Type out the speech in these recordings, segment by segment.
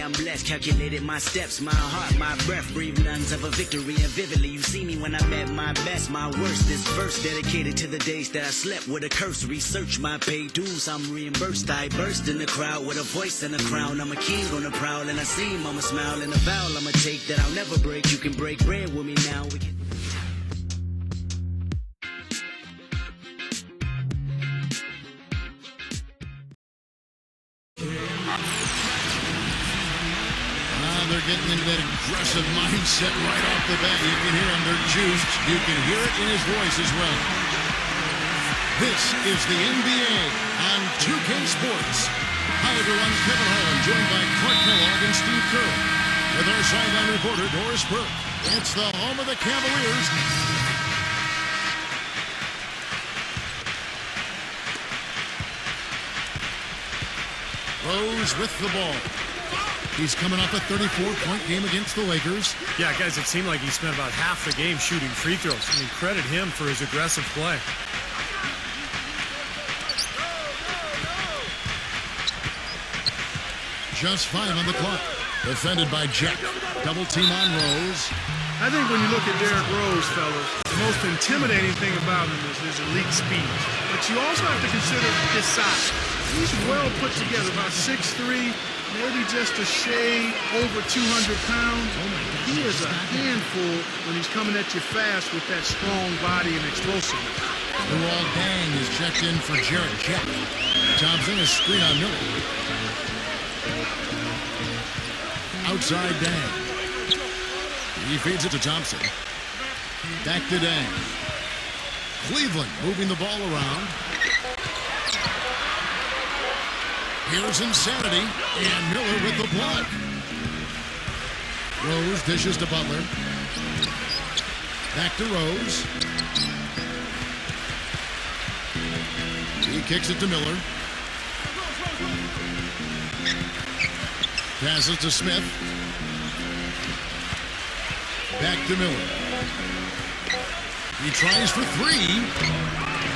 I'm blessed. Calculated my steps, my heart, my breath. Breathe lungs of a victory, and vividly you see me when I'm at my best. My worst, this verse dedicated to the days that I slept with a curse. Research my paid dues, I'm reimbursed. I burst in the crowd with a voice and a crown. I'm a king on the prowl, and I seem I'm a smile and a vow I'ma take that I'll never break. You can break bread with me now. We can... They're getting into that aggressive mindset right off the bat. You can hear him. They're juiced. You can hear it in his voice as well. This is the NBA on 2K Sports. Hi, everyone. Kevin Harlan, joined by Clark Kellogg and Steve Kerr. With our sideline reporter, Doris Burke. It's the home of the Cavaliers. Rose with the ball. He's coming off a 34-point game against the Lakers. Yeah, guys, it seemed like he spent about half the game shooting free throws. I mean, credit him for his aggressive play. Just 5 on the clock. Defended by Jack. Double team on Rose. I think when you look at Derrick Rose, fellas, the most intimidating thing about him is his elite speed. But you also have to consider his size. He's well put together, about 6'3", maybe just a shade over 200 pounds. He is a handful when he's coming at you fast with that strong body and explosiveness. Luol Deng is checked in for Jarrett Jack. Thompson is screen on Miller. Outside Deng. He feeds it to Thompson. Back to Deng. Cleveland moving the ball around. Here's Insanity, and Miller with the block. Rose dishes to Butler. Back to Rose. He kicks it to Miller. Passes to Smith. Back to Miller. He tries for three.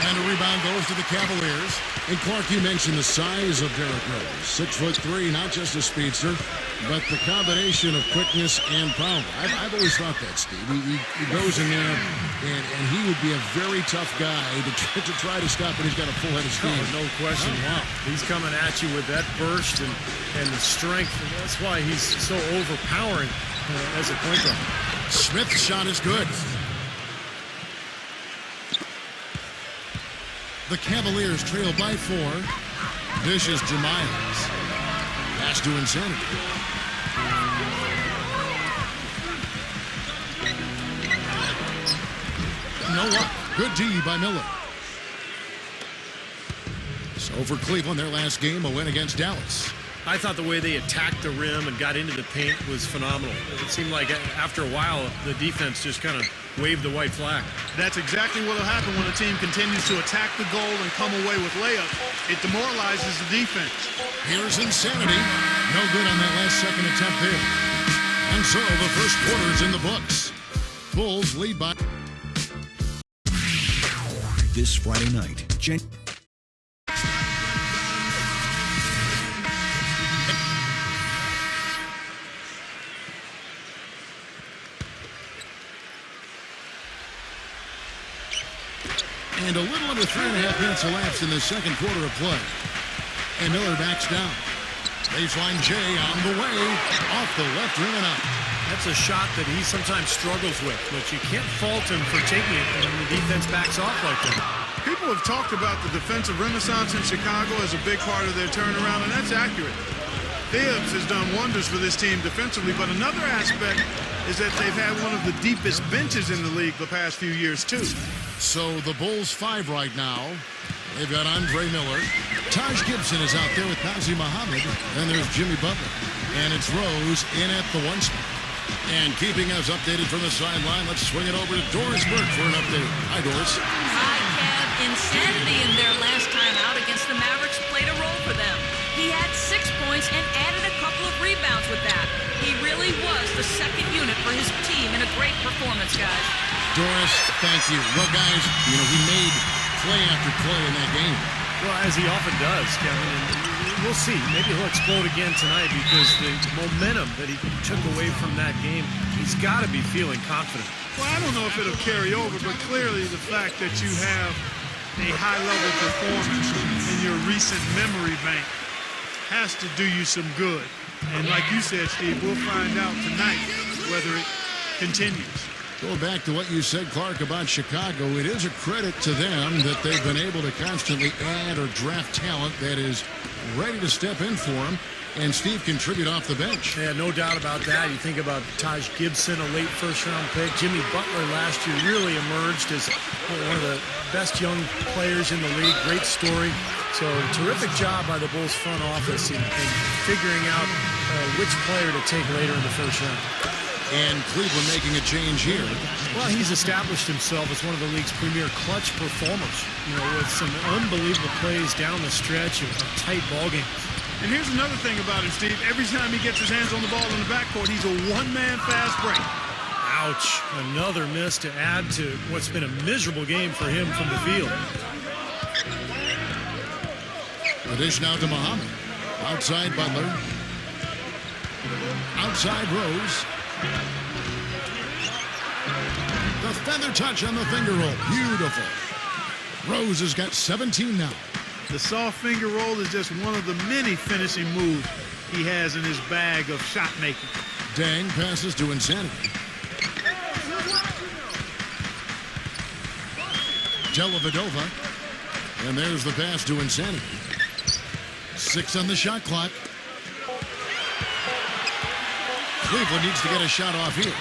And a rebound goes to the Cavaliers. And Clark, you mentioned the size of Derrick Rose. 6'3", not just a speedster, but the combination of quickness and power. I've always thought that, Steve. He goes in there, and he would be a very tough guy to try to stop when he's got a full head of steam. Oh, no question. Oh, wow. He's coming at you with that burst and the strength. And that's why he's so overpowering as a point guard. Smith's shot is good. The Cavaliers trail by 4. Dishes to Miles. Pass to Insanity. No luck. Good D by Miller. So for Cleveland, their last game, a win against Dallas. I thought the way they attacked the rim and got into the paint was phenomenal. It seemed like after a while, the defense just kind of waved the white flag. That's exactly what will happen when a team continues to attack the goal and come away with layups. It demoralizes the defense. Here's Insanity. No good on that last second attempt there. And so the first quarter's in the books. Bulls lead by... This Friday night, And a little under 3.5 minutes elapsed in the second quarter of play. And Miller backs down. Baseline J on the way. Off the left rim and out. That's a shot that he sometimes struggles with, but you can't fault him for taking it when the defense backs off like that. People have talked about the defensive renaissance in Chicago as a big part of their turnaround, and that's accurate. Thibs has done wonders for this team defensively, but another aspect is that they've had one of the deepest benches in the league the past few years, too. So the Bulls 5 right now. They've got Andre Miller. Taj Gibson is out there with Nazir Muhammad. Then there's Jimmy Butler. And it's Rose in at the 1 spot. And keeping us updated from the sideline, let's swing it over to Doris Burke for an update. Hi, Doris. Hi, Kev. Insanity in their last time out against the Mavericks played a role for them. He had 6 points and added a couple of rebounds with that. He really was the second unit for his team in a great performance, guys. Doris, thank you. Well, guys, he made play after play in that game. Well, as he often does, Kevin. And we'll see. Maybe he'll explode again tonight because the momentum that he took away from that game, he's got to be feeling confident. Well, I don't know if it'll carry over, but clearly the fact that you have a high-level performance in your recent memory bank has to do you some good. And like you said, Steve, we'll find out tonight whether it continues. Go back to what you said, Clark, about Chicago. It is a credit to them that they've been able to constantly add or draft talent that is ready to step in for them and Steve contribute off the bench. Yeah, no doubt about that. You think about Taj Gibson, a late first-round pick. Jimmy Butler last year really emerged as one of the best young players in the league. Great story. So terrific job by the Bulls front office in figuring out which player to take later in the first round. And Cleveland making a change here. Well, he's established himself as one of the league's premier clutch performers, with some unbelievable plays down the stretch of tight ball games. And here's another thing about him, Steve. Every time he gets his hands on the ball in the backcourt, he's a one-man fast break. Ouch. Another miss to add to what's been a miserable game for him from the field. The dish now to Muhammad. Outside Butler. Outside Rose. The feather touch on the finger roll. Beautiful. Rose has got 17 now. The soft finger roll is just one of the many finishing moves he has in his bag of shot making. Dang passes to Insanity. Dellavedova. And there's the pass to Insanity. 6 on the shot clock. Cleveland needs to get a shot off here.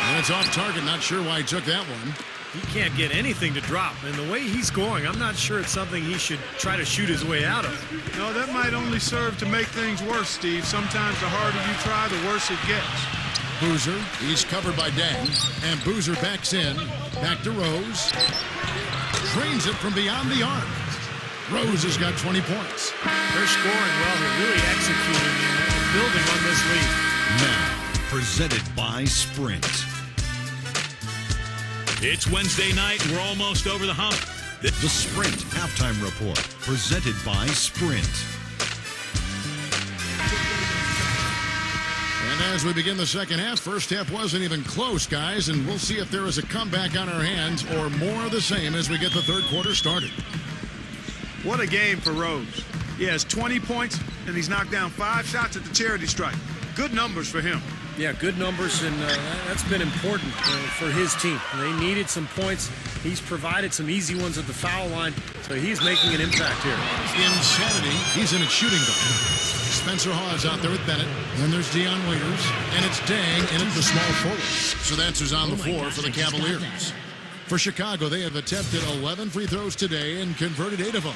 And it's off target. Not sure why he took that one. He can't get anything to drop. And the way he's going, I'm not sure it's something he should try to shoot his way out of. No, that might only serve to make things worse, Steve. Sometimes the harder you try, the worse it gets. Boozer, he's covered by Dang. And Boozer backs in. Back to Rose. Drains it from beyond the arc. Rose has got 20 points. They're scoring well. They're really executing and building on this lead. Now, presented by Sprint. It's Wednesday night. We're almost over the hump. The Sprint Halftime Report, presented by Sprint. And as we begin the second half, first half wasn't even close, guys, and we'll see if there is a comeback on our hands or more of the same as we get the third quarter started. What a game for Rose. He has 20 points, and he's knocked down 5 shots at the charity stripe. Good numbers for him. Yeah, good numbers, and that's been important for his team. They needed some points. He's provided some easy ones at the foul line, so he's making an impact here. Insanity. He's in at shooting guard. Spencer Hawes out there with Bennett. Then there's Dion Waiters, and it's Dang in at the small forward. So that's who's on the floor for the Cavaliers. For Chicago, they have attempted 11 free throws today and converted 8 of them.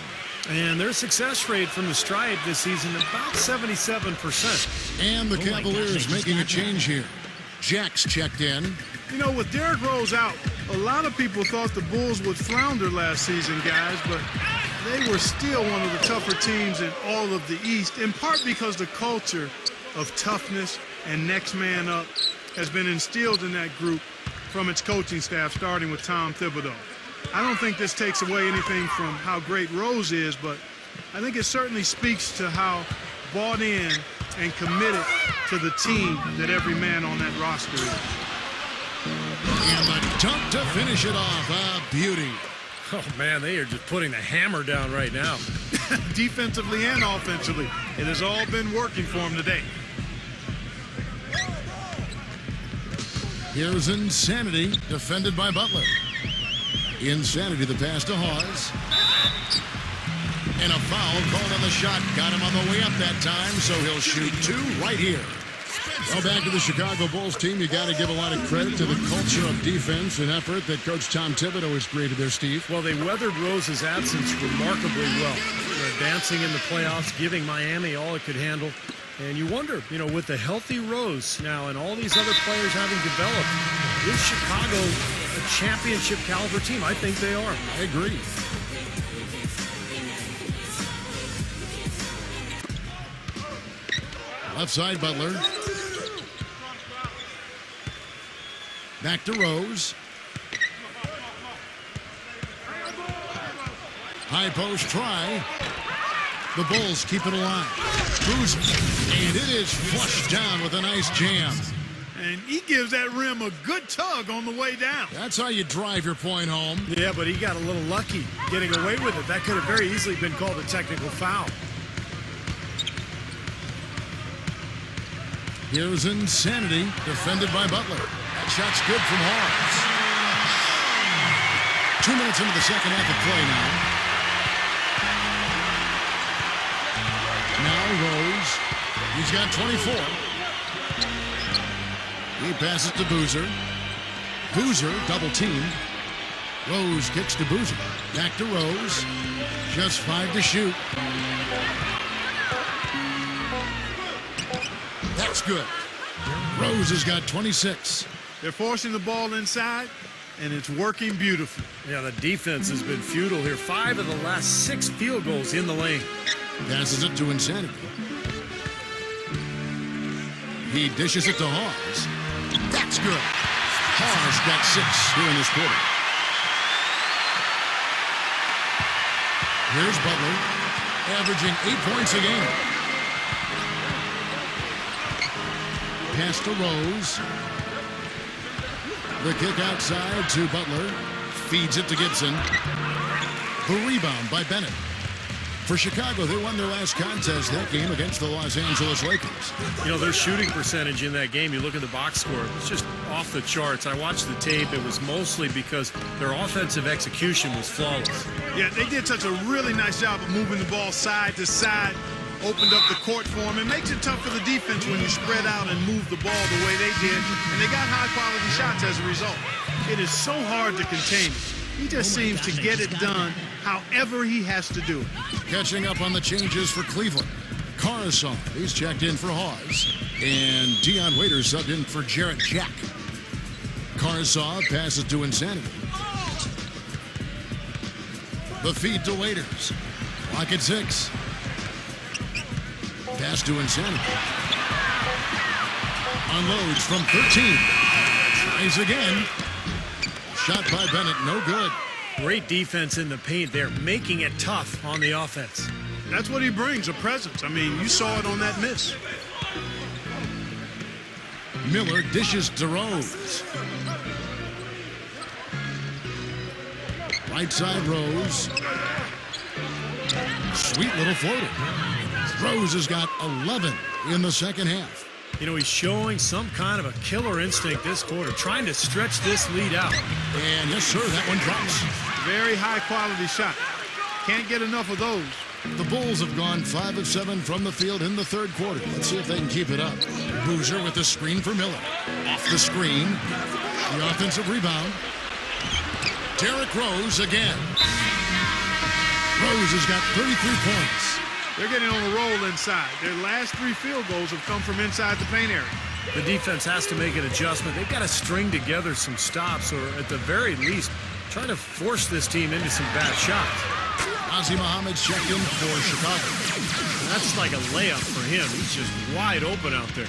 And their success rate from the stripe this season, about 77%. And the Cavaliers making a change here. Jack's checked in. You know, with Derrick Rose out, a lot of people thought the Bulls would flounder last season, guys, but they were still one of the tougher teams in all of the East, in part because the culture of toughness and next man up has been instilled in that group from its coaching staff, starting with Tom Thibodeau. I don't think this takes away anything from how great Rose is, but I think it certainly speaks to how bought in and committed to the team that every man on that roster is. And the dunk to finish it off. A beauty. Oh, man, they are just putting the hammer down right now. Defensively and offensively, it has all been working for him today. Here's Insanity, defended by Butler. Insanity, the pass to Hawes. And a foul called on the shot. Got him on the way up that time, so he'll shoot 2 right here. Well, back to the Chicago Bulls team, you got to give a lot of credit to the culture of defense and effort that Coach Tom Thibodeau has created there, Steve. Well, they weathered Rose's absence remarkably well. Advancing in the playoffs, giving Miami all it could handle. And you wonder, with the healthy Rose now and all these other players having developed, is Chicago a championship caliber team? I think they are. I agree. Left side, Butler. Back to Rose. High post try. The Bulls keep it alive. Boozer. And it is flushed down with a nice jam. And he gives that rim a good tug on the way down. That's how you drive your point home. Yeah, but he got a little lucky getting away with it. That could have very easily been called a technical foul. Here's Insanity, defended by Butler. That shot's good from Hawes. 2 minutes into the second half of play now. Now Rose. He's got 24. He passes to Boozer. Boozer double teamed. Rose kicks to Boozer. Back to Rose. Just 5 to shoot. That's good. Rose has got 26. They're forcing the ball inside, and it's working beautifully. Yeah, the defense has been futile here. 5 of the last 6 field goals in the lane. Passes it to Insanity. He dishes it to Hawes. That's good. Hawes got 6 here in this quarter. Here's Butler, averaging 8 points a game. Pass to Rose. The kick outside to Butler. Feeds it to Gibson. The rebound by Bennett. For Chicago, they won their last contest that game against the Los Angeles Lakers. You know, their shooting percentage in that game, you look at the box score, it's just off the charts. I watched the tape. It was mostly because their offensive execution was flawless. Yeah, they did such a really nice job of moving the ball side to side, opened up the court for him. It makes it tough for the defense when you spread out and move the ball the way they did, and they got high-quality shots as a result. It is so hard to contain him. He just seems to get it done however he has to do it. Catching up on the changes for Cleveland. Caruso, he's checked in for Hawes. And Dion Waiters subbed in for Jarrett Jack. Caruso passes to Insanity. The feed to Waiters. Clock at 6. Pass to Insanity. Unloads from 13. Tries again. Shot by Bennett, no good. Great defense in the paint there, making it tough on the offense. That's what he brings, a presence. I mean, you saw it on that miss. Miller dishes to Rose. Right side Rose. Sweet little floater. Rose has got 11 in the second half. You know, he's showing some kind of a killer instinct this quarter, trying to stretch this lead out. And yes, sir, that one drops. Very high-quality shot. Can't get enough of those. The Bulls have gone 5 of 7 from the field in the third quarter. Let's see if they can keep it up. Boozer with the screen for Miller. Off the screen. The offensive rebound. Derrick Rose again. Rose has got 33 points. They're getting on a roll inside. Their last 3 field goals have come from inside the paint area. The defense has to make an adjustment. They've got to string together some stops, or at the very least, try to force this team into some bad shots. Ozzie Muhammad's checked in for Chicago. That's like a layup for him. He's just wide open out there.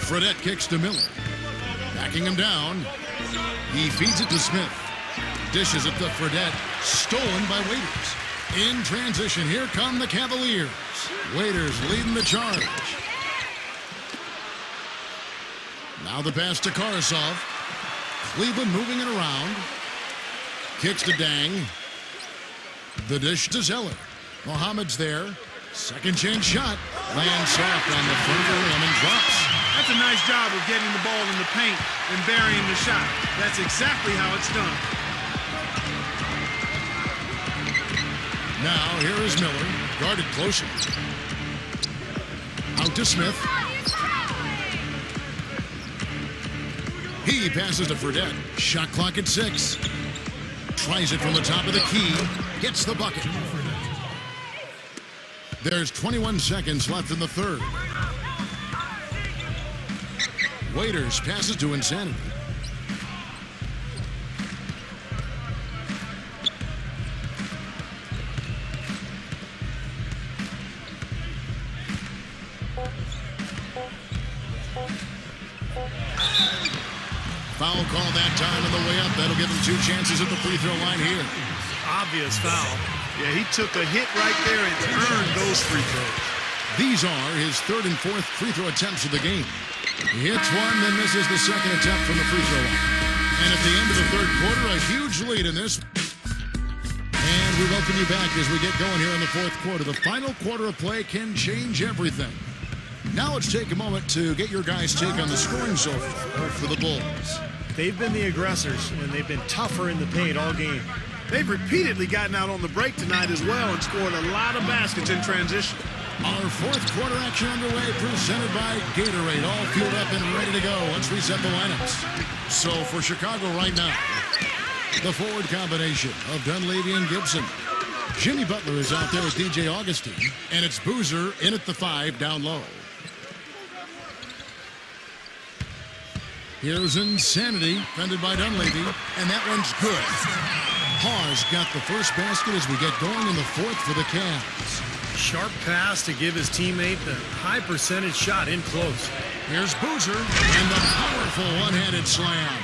Fredette kicks to Miller. Backing him down. He feeds it to Smith. Dishes it to Fredette. Stolen by Waiters. In transition, here come the Cavaliers. Waiters leading the charge. Now the pass to Karasov. Cleveland moving it around. Kicks to Dang. The dish to Zeller. Muhammad's there. Second chance shot. Lands soft on the front of the rim and drops. That's a nice job of getting the ball in the paint and burying the shot. That's exactly how it's done. Now, here is Miller, guarded closely. Out to Smith. He passes to Fredette. Shot clock at 6. Tries it from the top of the key. Gets the bucket. There's 21 seconds left in the third. Waiters passes to Insanity. Foul call that time on the way up. That'll give him 2 chances at the free throw line here. obvious foul. Yeah, he took a hit right there and earned those free throws. These are his third and fourth free throw attempts of the game. He hits one, then misses the second attempt from the free throw line. And at the end of the third quarter, a huge lead in this. And we welcome you back as we get going here in the fourth quarter. The final quarter of play can change everything. Now let's take a moment to get your guys' take on the scoring so far for the Bulls. They've been the aggressors, and they've been tougher in the paint all game. They've repeatedly gotten out on the break tonight as well and scored a lot of baskets in transition. Our fourth quarter action underway, presented by Gatorade. All fueled up and ready to go. Let's reset the lineups. So for Chicago right now, the forward combination of Dunleavy and Gibson. Jimmy Butler is out there with DJ Augustine, and it's Boozer in at the 5 down low. Here's Insanity, defended by Dunleavy, and that one's good. Hawes got the first basket as we get going in the fourth for the Cavs. Sharp pass to give his teammate the high percentage shot in close. Here's Boozer and the powerful one-handed slam.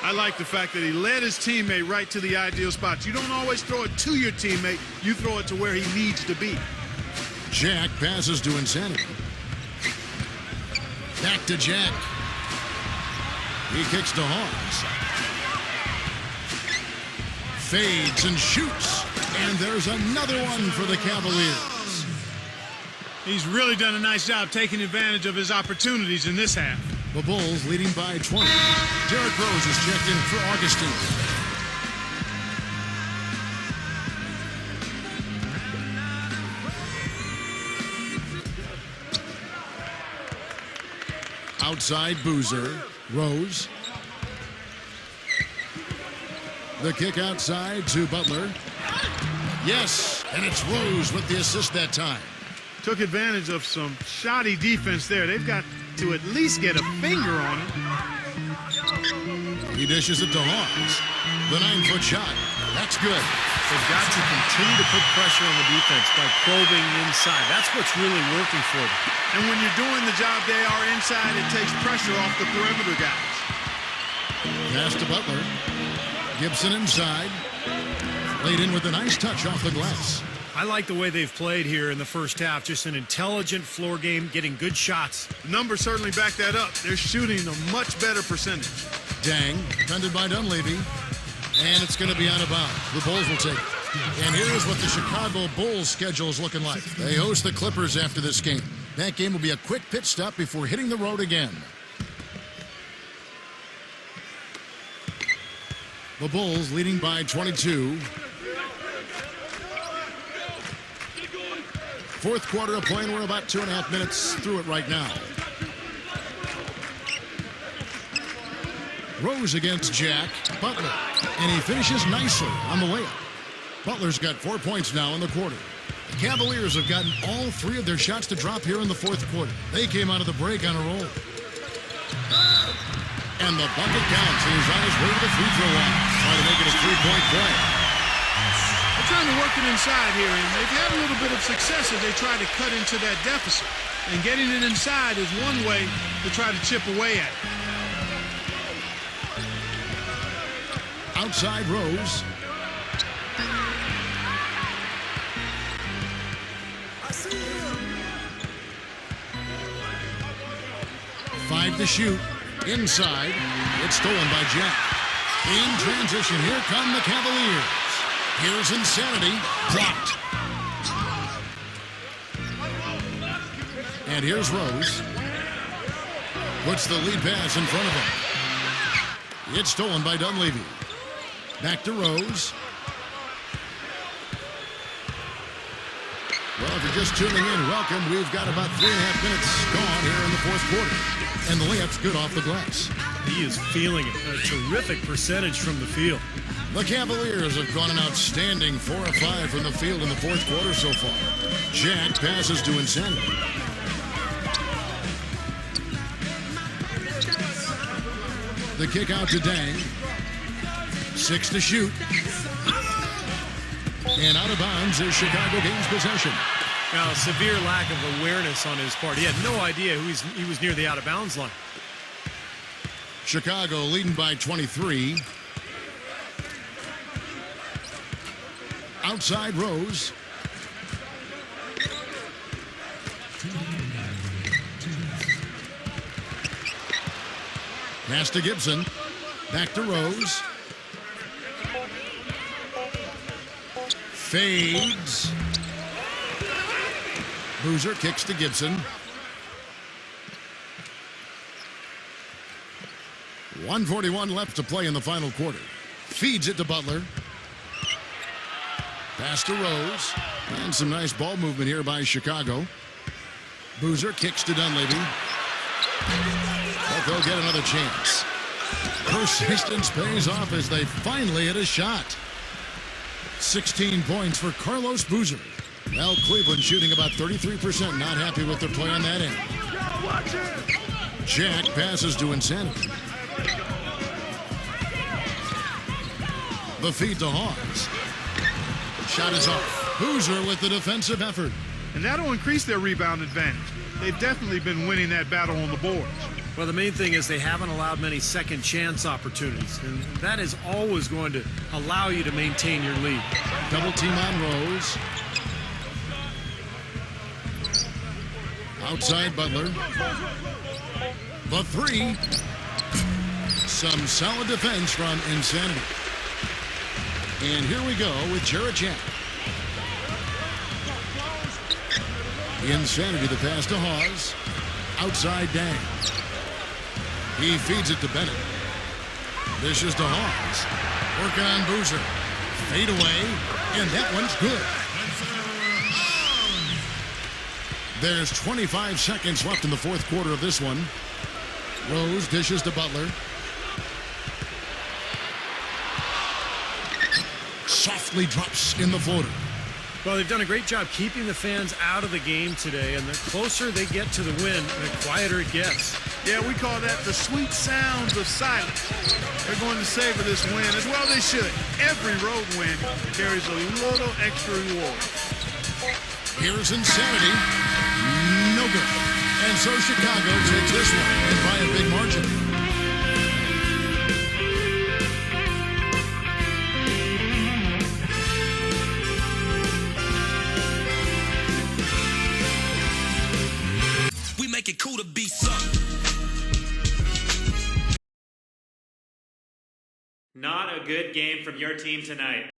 I like the fact that he led his teammate right to the ideal spot. You don't always throw it to your teammate. You throw it to where he needs to be. Jack passes to Insanity. Back to Jack. He kicks to Hawes. Fades and shoots. And there's another one for the Cavaliers. He's really done a nice job taking advantage of his opportunities in this half. The Bulls leading by 20. Derrick Rose is checked in for Augustine. Outside Boozer. Rose. The kick outside to Butler. Yes, and it's Rose with the assist that time. Took advantage of some shoddy defense there. They've got to at least get a finger on it. He dishes it to Hawes. The 9-foot shot. That's good. They've got to continue to put pressure on the defense by probing inside. That's what's really working for them. And when you're doing the job they are inside, it takes pressure off the perimeter guys. Pass to Butler. Gibson inside. Laid in with a nice touch off the glass. I like the way they've played here in the first half. Just an intelligent floor game, getting good shots. The numbers certainly back that up. They're shooting a much better percentage. Dang, defended by Dunleavy. And it's going to be out of bounds. The Bulls will take it. And here is what the Chicago Bulls schedule is looking like. They host the Clippers after this game. That game will be a quick pit stop before hitting the road again. The Bulls leading by 22. Fourth quarter of play, and we're about 2.5 minutes through it right now. Rose against Jack. Butler. And he finishes nicely on the layup. Butler's got 4 points now in the quarter. The Cavaliers have gotten all 3 of their shots to drop here in the fourth quarter. They came out of the break on a roll. And the bucket counts. And he's on his way to the free throw line. Trying to make it a 3-point play. They're trying to work it inside here, and they've had a little bit of success as they try to cut into that deficit. And getting it inside is one way to try to chip away at it. Outside Rose. Five to shoot. Inside. It's stolen by Jack. In transition, here come the Cavaliers. Here's Insanity. Blocked. And here's Rose. Puts the lead pass in front of him. It's stolen by Dunleavy. Back to Rose. Well, if you're just tuning in, welcome. We've got about 3.5 minutes gone here in the fourth quarter. And the layup's good off the glass. He is feeling it. A terrific percentage from the field. The Cavaliers have gone an outstanding 4 of 5 from the field in the fourth quarter so far. Jack passes to Insanity. The kick out to Dang. 6 to shoot. And out of bounds is Chicago gains possession. Now, a severe lack of awareness on his part. He had no idea he was near the out-of-bounds line. Chicago leading by 23. Outside Rose. Pass to Gibson. Back to Rose. Fades. Boozer kicks to Gibson. 1:41 left to play in the final quarter. Feeds it to Butler. Pass to Rose. And some nice ball movement here by Chicago. Boozer kicks to Dunleavy. But they'll get another chance. Persistence pays off as they finally hit a shot. 16 points for Carlos Boozer. Well, Cleveland shooting about 33%. Not happy with their play on that end. Jack passes to Insanity. The feed to Hawes. Shot is off. Boozer with the defensive effort. And that'll increase their rebound advantage. They've definitely been winning that battle on the boards. Well, the main thing is they haven't allowed many second chance opportunities, and that is always going to allow you to maintain your lead. Double team on Rose. Outside Butler. The three. Some solid defense from Insanity. And here we go with Jarrett Jack. Insanity the pass to Hawes. Outside Dang. He feeds it to Bennett. Dishes to Hawes. Working on Boozer. Fade away. And that one's good. There's 25 seconds left in the fourth quarter of this one. Rose dishes to Butler. Softly drops in the floater. Well, they've done a great job keeping the fans out of the game today, and the closer they get to the win, the quieter it gets. Yeah, we call that the sweet sounds of silence. They're going to savor this win, as well they should. Every road win carries a little extra reward. Here's Insanity. No good. And so Chicago takes this one and by a big margin. Make it cool to be something. Not a good game from your team tonight.